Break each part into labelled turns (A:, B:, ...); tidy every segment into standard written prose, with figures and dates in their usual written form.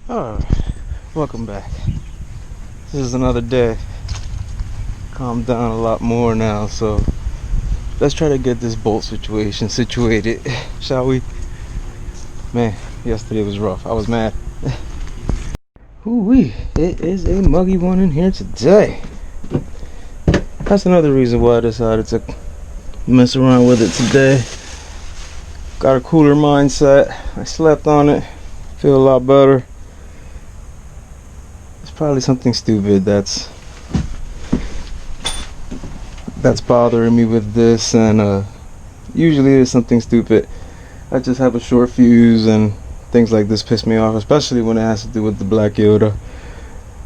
A: Alright, welcome back. This is another day. Calmed down a lot more now, so let's try to get this bolt situation situated, shall we? Man, yesterday was rough. I was mad. Ooh-wee, it is a muggy one in here today. That's another reason why I decided to mess around with it today. Got a cooler mindset. I slept on it. Feel a lot better. It's probably something stupid that's bothering me with this, and usually it's something stupid. I just have a short fuse, and things like this piss me off, especially when it has to do with the Black Yoda.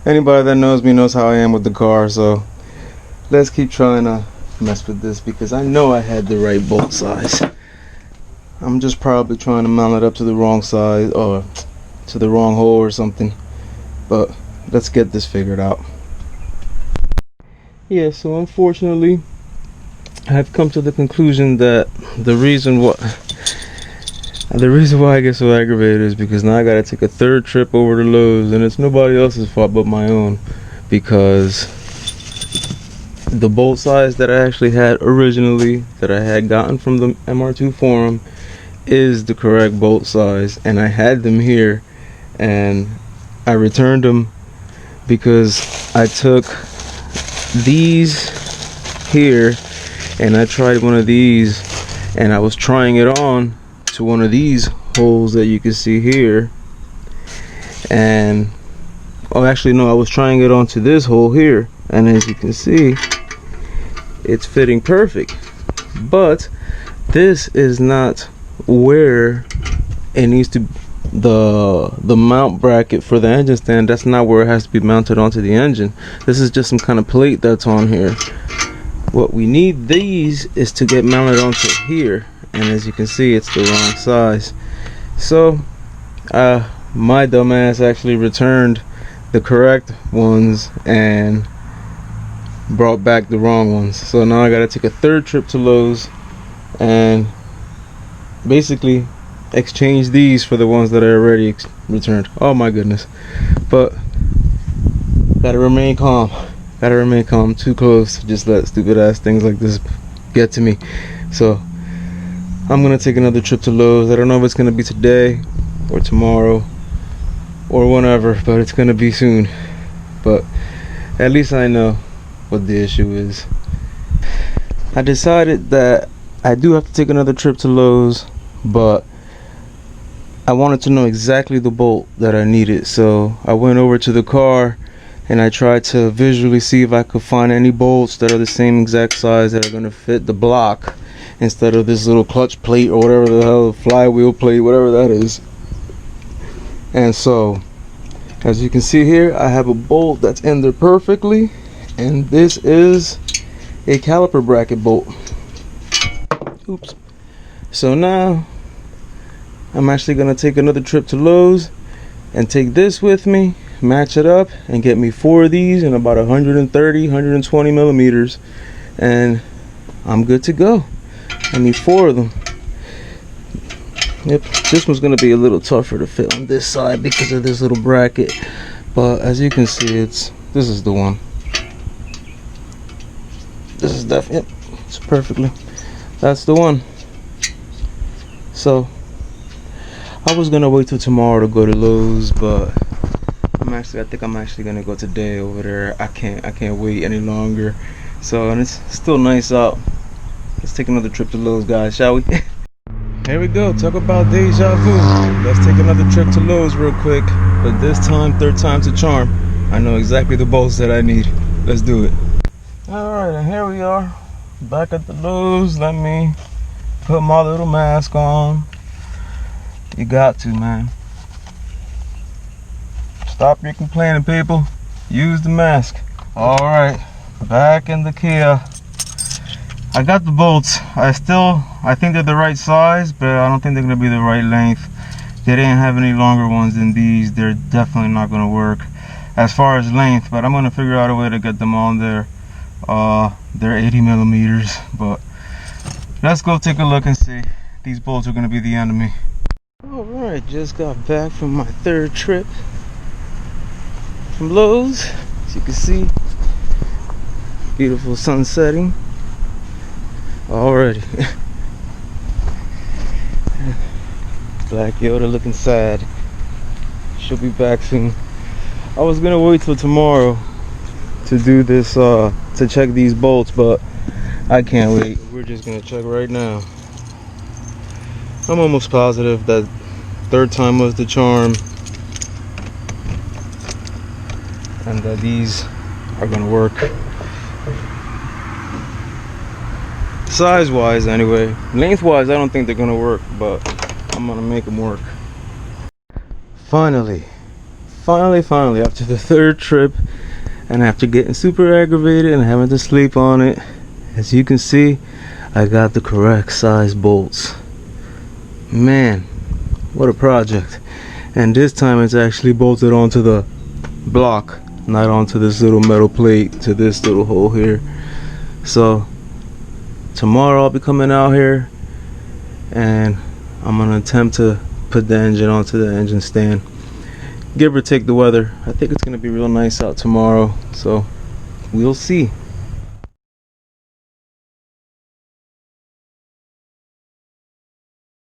A: Anybody that knows me knows how I am with the car, so let's keep trying to mess with this because I know I had the right bolt size. I'm just probably trying to mount it up to the wrong size or to the wrong hole or something, but let's get this figured out. Yeah, so unfortunately I have come to the conclusion that the reason why I get so aggravated is because now I gotta take a third trip over to Lowe's, and it's nobody else's fault but my own, because the bolt size that I actually had originally, that I had gotten from the MR2 forum, is the correct bolt size, and I had them here and I returned them because I took these here and I tried one of these, and I was trying it on to one of these holes that you can see here, and oh, actually no, I was trying it onto this hole here, and as you can see, it's fitting perfect. But this is not where it needs to, the mount bracket for the engine stand, that's not where it has to be mounted onto the engine. This is just some kind of plate that's on here. What we need these is to get mounted onto here, and as you can see, it's the wrong size. So my dumbass actually returned the correct ones and brought back the wrong ones. So now I gotta take a third trip to Lowe's and basically exchange these for the ones that I already returned. Oh my goodness. But gotta remain calm. Too close to just let stupid ass things like this get to me. So I'm gonna take another trip to Lowe's. I don't know if it's gonna be today or tomorrow or whenever, but it's gonna be soon. But at least I know what the issue is. I decided that I do have to take another trip to Lowe's, but I wanted to know exactly the bolt that I needed. So I went over to the car and I tried to visually see if I could find any bolts that are the same exact size that are going to fit the block instead of this little clutch plate or whatever the hell, flywheel plate, whatever that is. And so as you can see here, I have a bolt that's in there perfectly, and this is a caliper bracket bolt. Oops. So now I'm actually gonna take another trip to Lowe's and take this with me, match it up, and get me 4 of these in about 130, 120 millimeters, and I'm good to go. I need 4 of them. Yep, this one's gonna be a little tougher to fit on this side because of this little bracket, but as you can see, this is the one. This is definitely, yep, it's perfectly, that's the one. So I was gonna wait till tomorrow to go to Lowe's, but I think I'm actually gonna go today over there. I can't wait any longer. So, and it's still nice out. Let's take another trip to Lowe's, guys, shall we? Here we go. Talk about deja vu. Let's take another trip to Lowe's real quick, but this time, third time's a charm. I know exactly the bolts that I need. Let's do it. All right, and here we are, back at the Lowe's. Let me put my little mask on. You got to, man. Stop your complaining, people. Use the mask. All right, back in the Kia. I got the bolts. I think they're the right size, but I don't think they're gonna be the right length. They didn't have any longer ones than these. They're definitely not gonna work as far as length, but I'm gonna figure out a way to get them on there. They're 80 millimeters, but let's go take a look and see. These bolts are gonna be the enemy. Alright, just got back from my third trip from Lowe's. As you can see, beautiful sun setting already. Black Yoda looking sad. She'll be back soon. I was gonna wait till tomorrow to do this, to check these bolts, but I can't wait. We're just gonna check right now. I'm almost positive that third time was the charm, and that these are gonna work. Size wise anyway. Length wise I don't think they're gonna work, but I'm gonna make them work. Finally, after the third trip and after getting super aggravated and having to sleep on it, as you can see, I got the correct size bolts. Man, what a project. And this time it's actually bolted onto the block, not onto this little metal plate to this little hole here. So tomorrow I'll be coming out here and I'm gonna attempt to put the engine onto the engine stand, give or take the weather. I think it's gonna be real nice out tomorrow, so we'll see.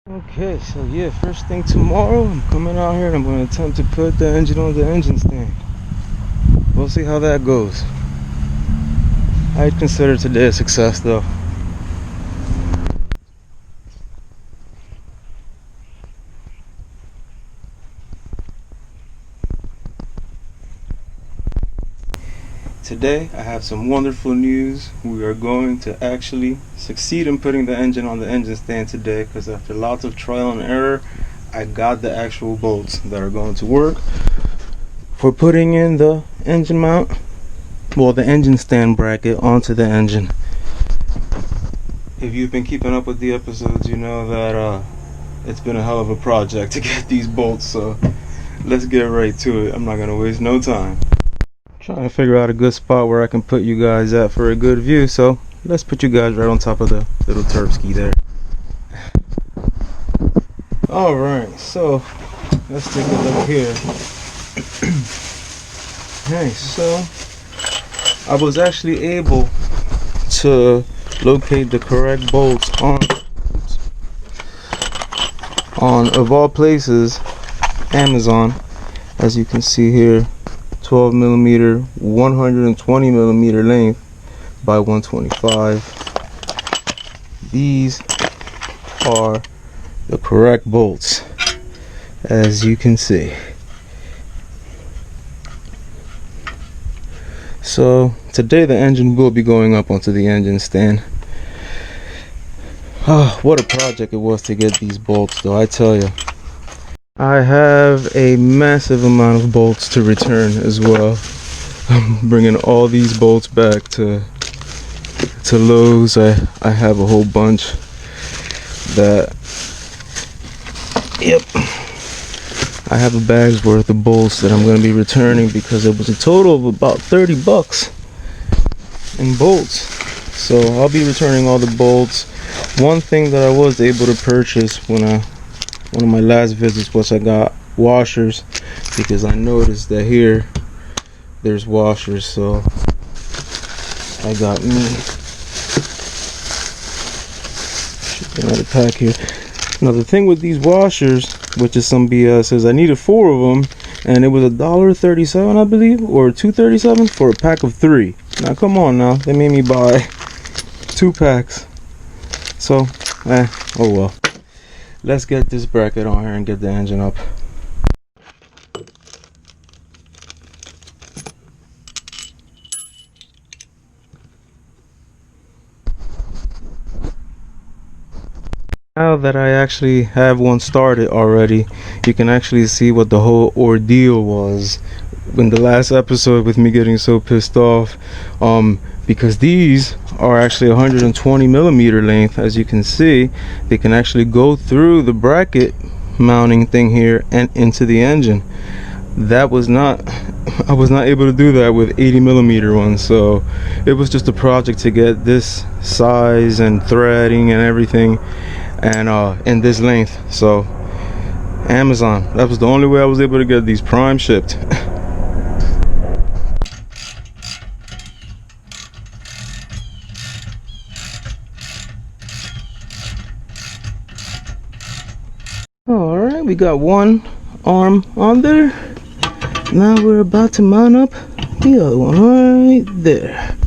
A: Okay, so yeah, first thing tomorrow I'm coming out here and I'm gonna attempt to put the engine on the engine stand. We'll see how that goes. I'd consider today a success though. Today I have some wonderful news. We are going to actually succeed in putting the engine on the engine stand today, because after lots of trial and error I got the actual bolts that are going to work for putting in the engine mount, well, the engine stand bracket onto the engine. If you've been keeping up with the episodes, you know that it's been a hell of a project to get these bolts, so let's get right to it. I'm not gonna waste no time. Trying to figure out a good spot where I can put you guys at for a good view, so let's put you guys right on top of the little Turpski there. Alright, so let's take a look here. Okay, so I was actually able to locate the correct bolts on of all places, Amazon. As you can see here, 12 millimeter 120 millimeter length by 125. These are the correct bolts, as you can see. So today the engine will be going up onto the engine stand. Oh, what a project it was to get these bolts though, I tell you. I have a massive amount of bolts to return as well. I'm bringing all these bolts back to Lowe's. I have a whole bunch that, yep, I have a bag's worth of bolts that I'm going to be returning, because it was a total of about 30 bucks in bolts. So I'll be returning all the bolts. One thing that I was able to purchase one of my last visits was I got washers, because I noticed that here there's washers, so I got me another pack here. Now the thing with these washers, which is some BS, is I needed 4 of them, and it was $1.37 I believe, or $2.37 for a pack of 3. Now come on now, they made me buy 2 packs. So oh well. Let's get this bracket on here and get the engine up. Now that I actually have one started already, you can actually see what the whole ordeal was in the last episode with me getting so pissed off, because these are actually 120 millimeter length. As you can see, they can actually go through the bracket mounting thing here and into the engine. That was not, I was not able to do that with 80 millimeter ones, so it was just a project to get this size and threading and everything, and in this length. So Amazon, that was the only way I was able to get these prime shipped. we got one arm on there. Now we're about to mount up the other one right there.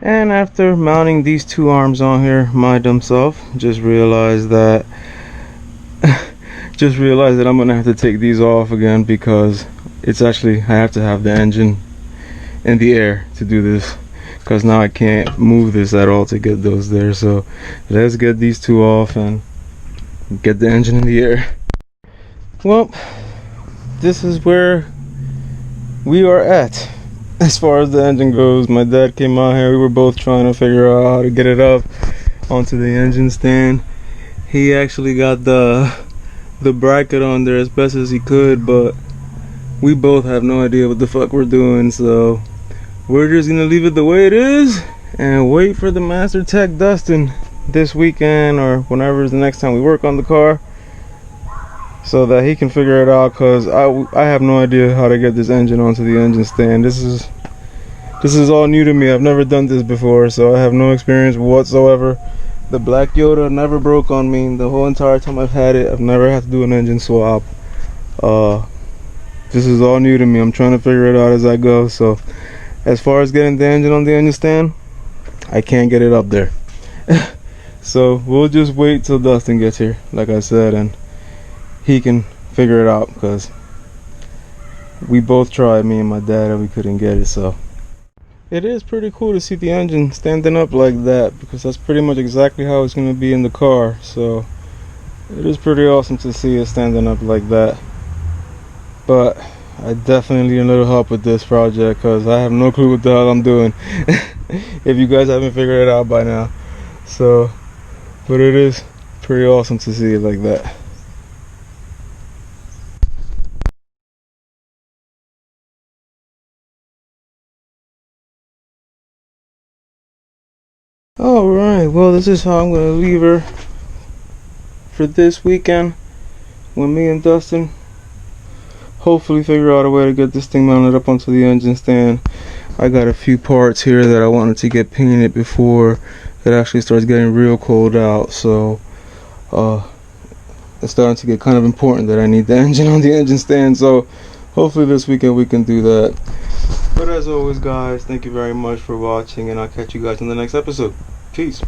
A: And after mounting these two arms on here, my dumb self just realized that I'm gonna have to take these off again, because it's actually, I have to have the engine in the air to do this, because now I can't move this at all to get those there. So let's get these two off and get the engine in the air. Well, this is where we are at as far as the engine goes. My dad came out here, we were both trying to figure out how to get it up onto the engine stand. He actually got the bracket on there as best as he could, but we both have no idea what the fuck we're doing, so we're just gonna leave it the way it is and wait for the master tech Dustin this weekend or whenever is the next time we work on the car, so that he can figure it out, because I have no idea how to get this engine onto the engine stand. This is all new to me. I've never done this before, so I have no experience whatsoever. The black Yoda never broke on me the whole entire time I've had it. I've never had to do an engine swap. This is all new to me. I'm trying to figure it out as I go. So as far as getting the engine on the engine stand, I can't get it up there. So we'll just wait till Dustin gets here, like I said, and he can figure it out, because we both tried, me and my dad, and we couldn't get it. So it is pretty cool to see the engine standing up like that, because that's pretty much exactly how it's going to be in the car. So it is pretty awesome to see it standing up like that. But I definitely need a little help with this project, because I have no clue what the hell I'm doing. If you guys haven't figured it out by now. So, but it is pretty awesome to see it like that. Alright, well, this is how I'm going to leave her for this weekend, when me and Dustin hopefully figure out a way to get this thing mounted up onto the engine stand. I got a few parts here that I wanted to get painted before it actually starts getting real cold out, so it's starting to get kind of important that I need the engine on the engine stand. So hopefully this weekend we can do that. But as always, guys, thank you very much for watching, and I'll catch you guys in the next episode. Peace.